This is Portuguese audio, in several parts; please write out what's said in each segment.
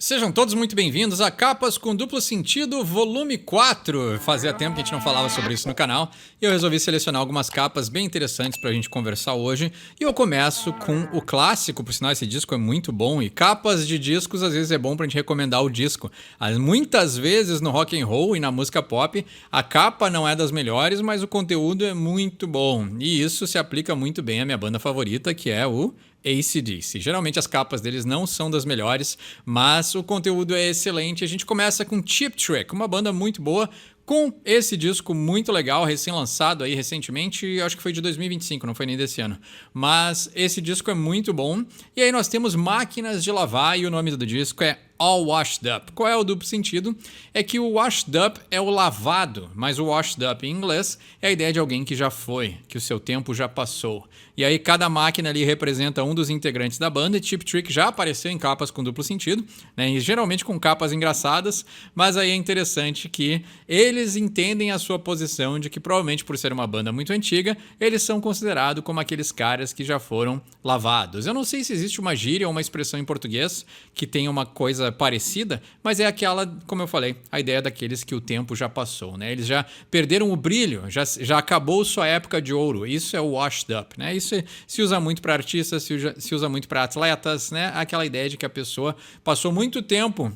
Sejam todos muito bem-vindos a Capas com Duplo Sentido, volume 4. Fazia tempo que a gente não falava sobre isso no canal e eu resolvi selecionar algumas capas bem interessantes pra gente conversar hoje. E eu começo com o clássico, por sinal esse disco é muito bom, e capas de discos às vezes é bom pra gente recomendar o disco. Muitas vezes no rock and roll e na música pop, a capa não é das melhores, mas o conteúdo é muito bom. E isso se aplica muito bem à minha banda favorita, que é o AC/DC. Geralmente as capas deles não são das melhores, mas o conteúdo é excelente. A gente começa com Cheap Trick, uma banda muito boa, com esse disco muito legal, recém-lançado aí recentemente, acho que foi de 2025, não foi nem desse ano. Mas esse disco é muito bom. E aí nós temos Máquinas de Lavar e o nome do disco é All Washed Up. Qual é o duplo sentido? É que o washed up é o lavado, mas o washed up em inglês é a ideia de alguém que já foi, que o seu tempo já passou. E aí cada máquina ali representa um dos integrantes da banda, e Cheap Trick já apareceu em capas com duplo sentido, né? E geralmente com capas engraçadas, mas aí é interessante que eles entendem a sua posição de que provavelmente por ser uma banda muito antiga, eles são considerados como aqueles caras que já foram lavados. Eu não sei se existe uma gíria ou uma expressão em português que tenha uma coisa parecida, mas é aquela, como eu falei, a ideia daqueles que o tempo já passou, né? Eles já perderam o brilho, já acabou sua época de ouro. Isso é o washed up, né? Isso se usa muito para artistas, se usa muito para atletas, né? Aquela ideia de que a pessoa passou muito tempo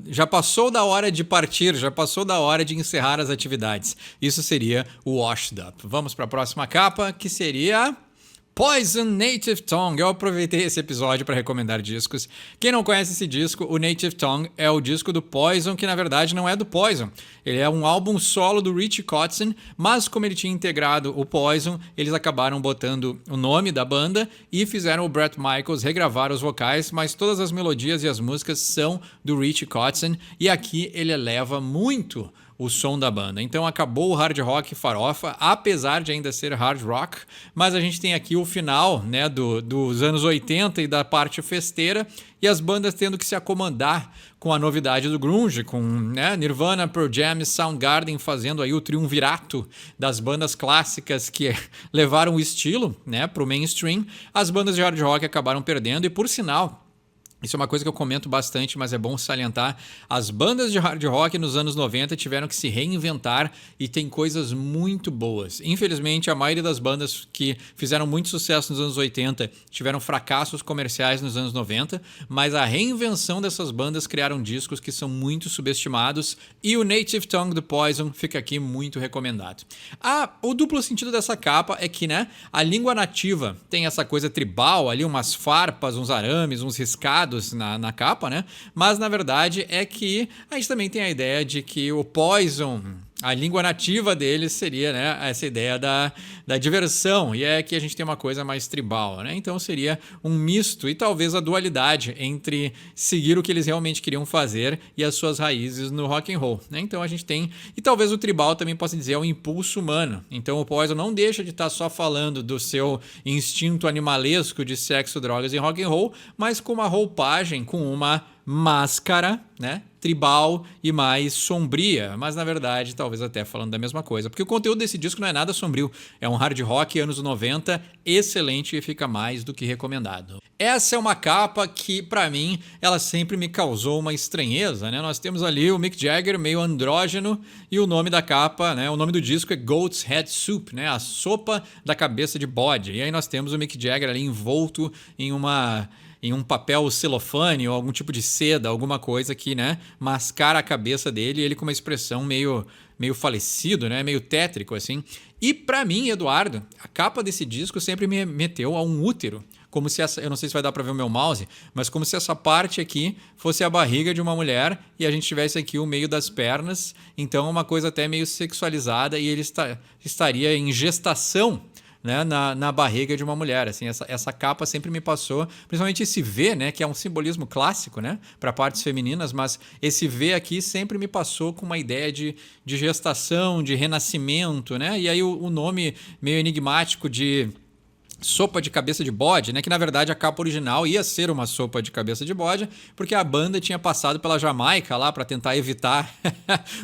já passou da hora de partir, já passou da hora de encerrar as atividades. Isso seria o washed up. Vamos para a próxima capa, que seria Poison Native Tongue. Eu aproveitei esse episódio para recomendar discos. Quem não conhece esse disco, o Native Tongue é o disco do Poison, que na verdade não é do Poison. Ele é um álbum solo do Richie Kotzen, mas como ele tinha integrado o Poison, eles acabaram botando o nome da banda e fizeram o Bret Michaels regravar os vocais, mas todas as melodias e as músicas são do Richie Kotzen, e aqui ele eleva muito o som da banda. Então acabou o hard rock farofa, apesar de ainda ser hard rock, mas a gente tem aqui o final, né, dos anos 80 e da parte festeira, e as bandas tendo que se acomodar com a novidade do grunge, com, né, Nirvana, Pearl Jam e Soundgarden fazendo aí o triunvirato das bandas clássicas que levaram o estilo, né, para o mainstream. As bandas de hard rock acabaram perdendo, e por sinal, isso é uma coisa que eu comento bastante, mas é bom salientar. As bandas de hard rock nos anos 90 tiveram que se reinventar e tem coisas muito boas. Infelizmente, a maioria das bandas que fizeram muito sucesso nos anos 80 tiveram fracassos comerciais nos anos 90, mas a reinvenção dessas bandas criaram discos que são muito subestimados, e o Native Tongue do Poison fica aqui muito recomendado. O duplo sentido dessa capa é que, né, a língua nativa tem essa coisa tribal ali, umas farpas, uns arames, uns riscados na capa, né? Mas na verdade é que a gente também tem a ideia de que o Poison, a língua nativa deles seria, né, essa ideia da diversão, e é que a gente tem uma coisa mais tribal, né? Então seria um misto e talvez a dualidade entre seguir o que eles realmente queriam fazer e as suas raízes no rock and roll, né? Então a gente tem, e talvez o tribal também possa dizer, é um impulso humano. Então o Poison não deixa de estar só falando do seu instinto animalesco de sexo, drogas e rock and roll, mas com uma roupagem, com uma máscara, né, tribal e mais sombria, mas na verdade talvez até falando da mesma coisa, porque o conteúdo desse disco não é nada sombrio, é um hard rock anos 90 excelente e fica mais do que recomendado. Essa é uma capa que pra mim ela sempre me causou uma estranheza, né? Nós temos ali o Mick Jagger meio andrógeno e o nome da capa, né, o nome do disco é Goat's Head Soup, né, a sopa da cabeça de bode, e aí nós temos o Mick Jagger ali envolto em um papel celofane ou algum tipo de seda, alguma coisa que, né, mascara a cabeça dele, ele com uma expressão meio falecido, né, meio tétrico assim. E pra mim, Eduardo, a capa desse disco sempre me remeteu a um útero, como se essa, eu não sei se vai dar pra ver o meu mouse, mas como se essa parte aqui fosse a barriga de uma mulher e a gente tivesse aqui o meio das pernas, então uma coisa até meio sexualizada, e ele estaria em gestação, né, na barriga de uma mulher, assim, essa capa sempre me passou, principalmente esse V, né, que é um simbolismo clássico, né, para partes femininas, mas esse V aqui sempre me passou com uma ideia de gestação, de renascimento, né, e aí o nome meio enigmático de sopa de cabeça de bode, né? Que na verdade a capa original ia ser uma sopa de cabeça de bode, porque a banda tinha passado pela Jamaica lá para tentar evitar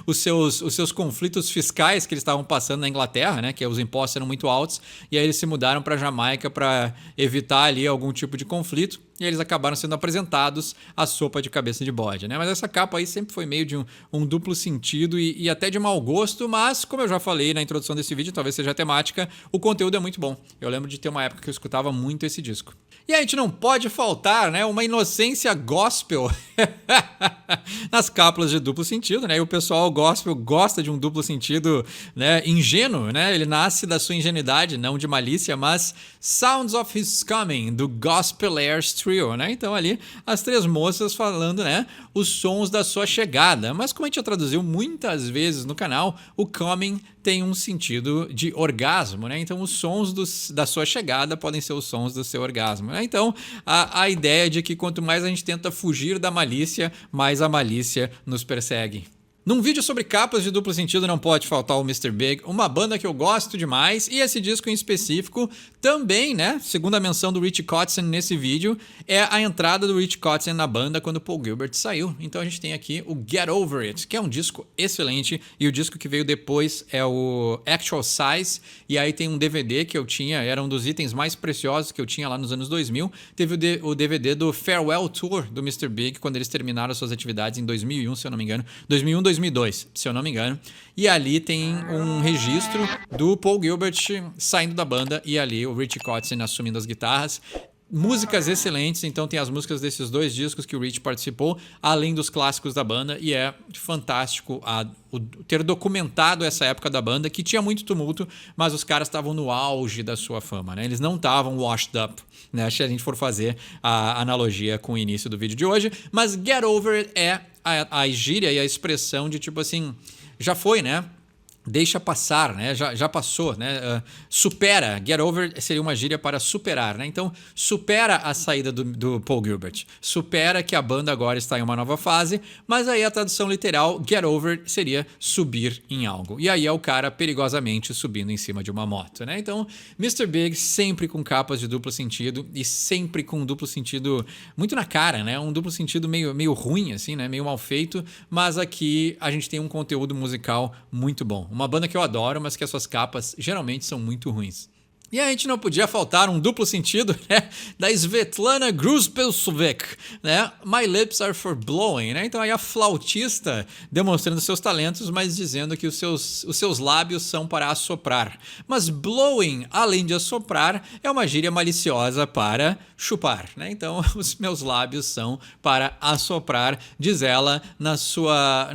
os seus conflitos fiscais que eles estavam passando na Inglaterra, né? Que os impostos eram muito altos, e aí eles se mudaram para Jamaica para evitar ali algum tipo de conflito. e eles acabaram sendo apresentados à sopa de cabeça de bode, né? Mas essa capa aí sempre foi meio de um duplo sentido e até de mau gosto, mas como eu já falei na introdução desse vídeo, talvez seja a temática, o conteúdo é muito bom. Eu lembro de ter uma época que eu escutava muito esse disco. E a gente não pode faltar, né, uma inocência gospel nas cápsulas de duplo sentido, né? E o pessoal gospel gosta de um duplo sentido, né, ingênuo, né? Ele nasce da sua ingenuidade, não de malícia, mas Sounds of His Coming, do Gospelers Trio, né? Então ali as três moças falando, né, os sons da sua chegada. Mas como a gente já traduziu muitas vezes no canal, o coming tem um sentido de orgasmo, né? Então os sons da sua chegada podem ser os sons do seu orgasmo, né? Então a ideia de que quanto mais a gente tenta fugir da malícia, mais a malícia nos persegue. Num vídeo sobre capas de duplo sentido não pode faltar o Mr. Big, uma banda que eu gosto demais, e esse disco em específico também, né, segundo a menção do Rich Kotzen nesse vídeo, é a entrada do Rich Kotzen na banda quando o Paul Gilbert saiu. Então a gente tem aqui o Get Over It, que é um disco excelente, e o disco que veio depois é o Actual Size, e aí tem um DVD que eu tinha, era um dos itens mais preciosos que eu tinha lá nos anos 2000, teve o DVD do Farewell Tour do Mr. Big, quando eles terminaram suas atividades em 2001, se eu não me engano, 2002, se eu não me engano. E ali tem um registro do Paul Gilbert saindo da banda e ali o Rich Kotzen assumindo as guitarras. Músicas excelentes, então tem as músicas desses dois discos que o Rich participou, além dos clássicos da banda, e é fantástico ter documentado essa época da banda, que tinha muito tumulto, mas os caras estavam no auge da sua fama, né? Eles não estavam washed up, né? Se a gente for fazer a analogia com o início do vídeo de hoje, mas Get Over It é a gíria e a expressão de tipo assim, já foi, né? Deixa passar, né? Já passou, né? Supera. Get over seria uma gíria para superar, né? Então, supera a saída do Paul Gilbert. Supera que a banda agora está em uma nova fase, mas aí a tradução literal, get over, seria subir em algo. E aí é o cara perigosamente subindo em cima de uma moto, né? Então, Mr. Big sempre com capas de duplo sentido e sempre com um duplo sentido muito na cara, né? Um duplo sentido meio ruim, assim, né? Meio mal feito, mas aqui a gente tem um conteúdo musical muito bom. Uma banda que eu adoro, mas que as suas capas geralmente são muito ruins. E a gente não podia faltar um duplo sentido, né, da Svetlana Gruzbelsovic, né, My Lips Are For Blowing, né, então aí a flautista demonstrando seus talentos, mas dizendo que os seus lábios são para assoprar. Mas blowing, além de assoprar, é uma gíria maliciosa para chupar, né, então os meus lábios são para assoprar, diz ela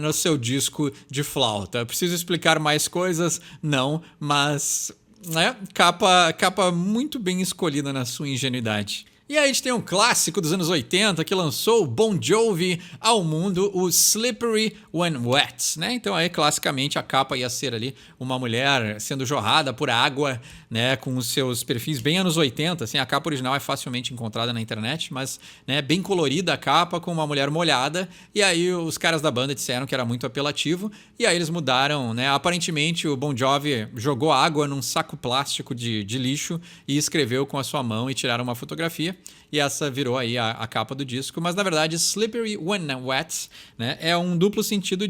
no seu disco de flauta. Preciso explicar mais coisas? Não, mas... né? Capa muito bem escolhida na sua ingenuidade. E aí a gente tem um clássico dos anos 80 que lançou o Bon Jovi ao mundo, o Slippery When Wet, né? Então aí classicamente a capa ia ser ali uma mulher sendo jorrada por água, né, com os seus perfis bem anos 80, assim, a capa original é facilmente encontrada na internet, mas, né, bem colorida a capa com uma mulher molhada, e aí os caras da banda disseram que era muito apelativo, e aí eles mudaram, né, aparentemente o Bon Jovi jogou água num saco plástico de lixo e escreveu com a sua mão e tiraram uma fotografia, e essa virou aí a capa do disco, mas na verdade Slippery When Wet, né, é um duplo sentido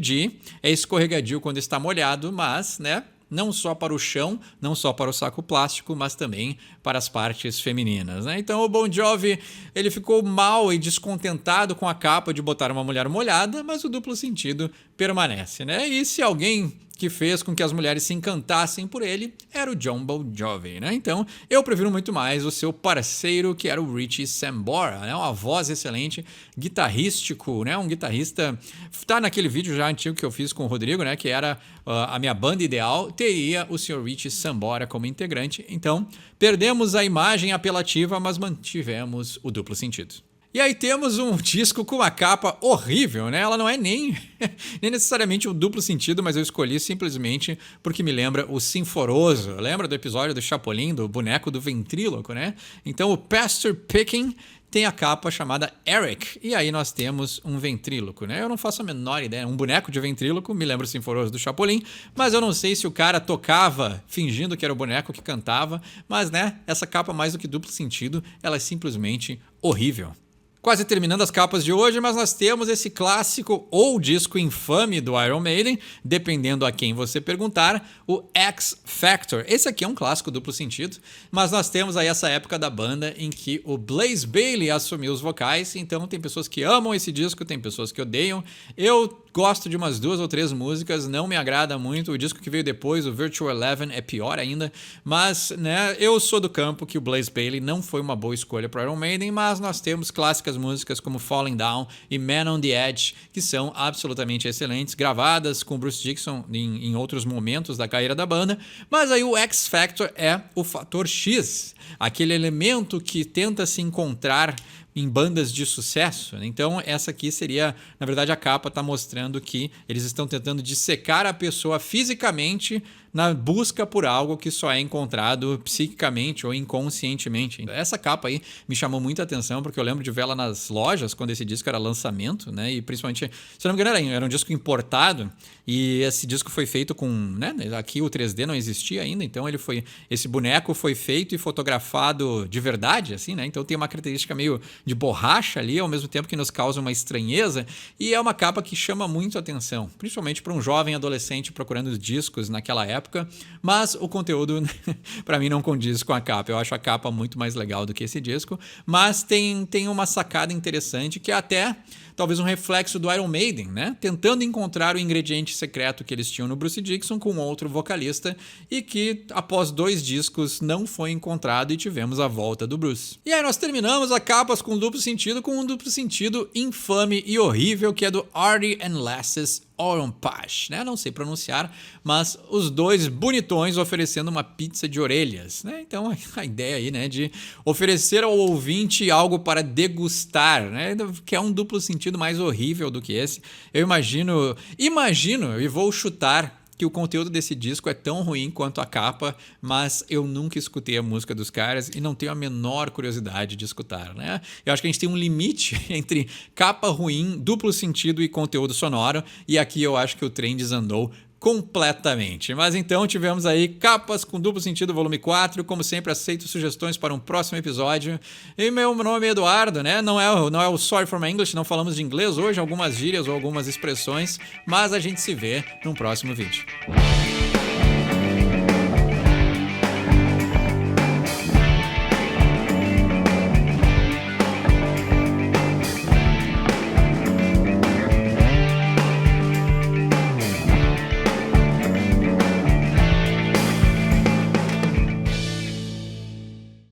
é escorregadio quando está molhado, mas, né, não só para o chão, não só para o saco plástico, mas também para as partes femininas, né? Então o Bon Jovi, ele ficou mal e descontentado com a capa de botar uma mulher molhada, mas o duplo sentido permanece, né? E se alguém que fez com que as mulheres se encantassem por ele era o John Bon Jovi, né? Então, eu prefiro muito mais o seu parceiro, que era o Richie Sambora, né? Uma voz excelente, guitarrístico, né? Um guitarrista... Tá naquele vídeo já antigo que eu fiz com o Rodrigo, né? Que era a minha banda ideal, teria o Sr. Richie Sambora como integrante. Então, perdemos a imagem apelativa, mas mantivemos o duplo sentido. E aí temos um disco com uma capa horrível, né? Ela não é nem necessariamente um duplo sentido, mas eu escolhi simplesmente porque me lembra o Sinforoso. Lembra do episódio do Chapolin, do boneco do ventríloco, né? Então o Pastor Picking tem a capa chamada Eric, e aí nós temos um ventríloco, né? Eu não faço a menor ideia, um boneco de ventríloco, me lembra o Sinforoso do Chapolin, mas eu não sei se o cara tocava fingindo que era o boneco que cantava, mas, né, essa capa mais do que duplo sentido, ela é simplesmente horrível. Quase terminando as capas de hoje, mas nós temos esse clássico ou disco infame do Iron Maiden, dependendo a quem você perguntar, o X Factor. Esse aqui é um clássico duplo sentido, mas nós temos aí essa época da banda em que o Blaze Bayley assumiu os vocais, então tem pessoas que amam esse disco, tem pessoas que odeiam. Eu gosto de umas 2 ou 3 músicas, não me agrada muito. O disco que veio depois, o Virtual Eleven, é pior ainda, mas né, eu sou do campo que o Blaze Bayley não foi uma boa escolha para Iron Maiden, mas nós temos clássicas músicas como Falling Down e Man on the Edge, que são absolutamente excelentes, gravadas com Bruce Dickinson em outros momentos da carreira da banda, mas aí o X Factor é o fator X, aquele elemento que tenta se encontrar em bandas de sucesso. Então essa aqui seria, na verdade a capa está mostrando que eles estão tentando dissecar a pessoa fisicamente na busca por algo que só é encontrado psiquicamente ou inconscientemente. Essa capa aí me chamou muita atenção porque eu lembro de vê-la nas lojas quando esse disco era lançamento, né? E principalmente, se eu não me engano, era um disco importado e esse disco foi feito com, né? Aqui o 3D não existia ainda, então esse boneco foi feito e fotografado de verdade, assim, né? Então tem uma característica meio de borracha ali, ao mesmo tempo que nos causa uma estranheza, e é uma capa que chama muito atenção, principalmente para um jovem adolescente procurando discos naquela época, mas o conteúdo para mim não condiz com a capa. Eu acho a capa muito mais legal do que esse disco, mas tem uma sacada interessante que é até talvez um reflexo do Iron Maiden, né? Tentando encontrar o ingrediente secreto que eles tinham no Bruce Dickinson com outro vocalista e que após 2 discos não foi encontrado e tivemos a volta do Bruce. E aí nós terminamos a capas com duplo sentido com um duplo sentido infame e horrível que é do Artie and Lasses Oronpash, né? Não sei pronunciar, mas os 2 bonitões oferecendo uma pizza de orelhas, né? Então a ideia aí, né, de oferecer ao ouvinte algo para degustar, né? Que é um duplo sentido mais horrível do que esse. Eu imagino e vou chutar que o conteúdo desse disco é tão ruim quanto a capa, mas eu nunca escutei a música dos caras e não tenho a menor curiosidade de escutar, né? Eu acho que a gente tem um limite entre capa ruim, duplo sentido e conteúdo sonoro, e aqui eu acho que o trem desandou completamente. Mas então tivemos aí capas com duplo sentido volume 4, como sempre aceito sugestões para um próximo episódio. E meu nome é Eduardo, né? Não é o Sorry for my English, não falamos de inglês hoje, algumas gírias ou algumas expressões, mas a gente se vê num próximo vídeo.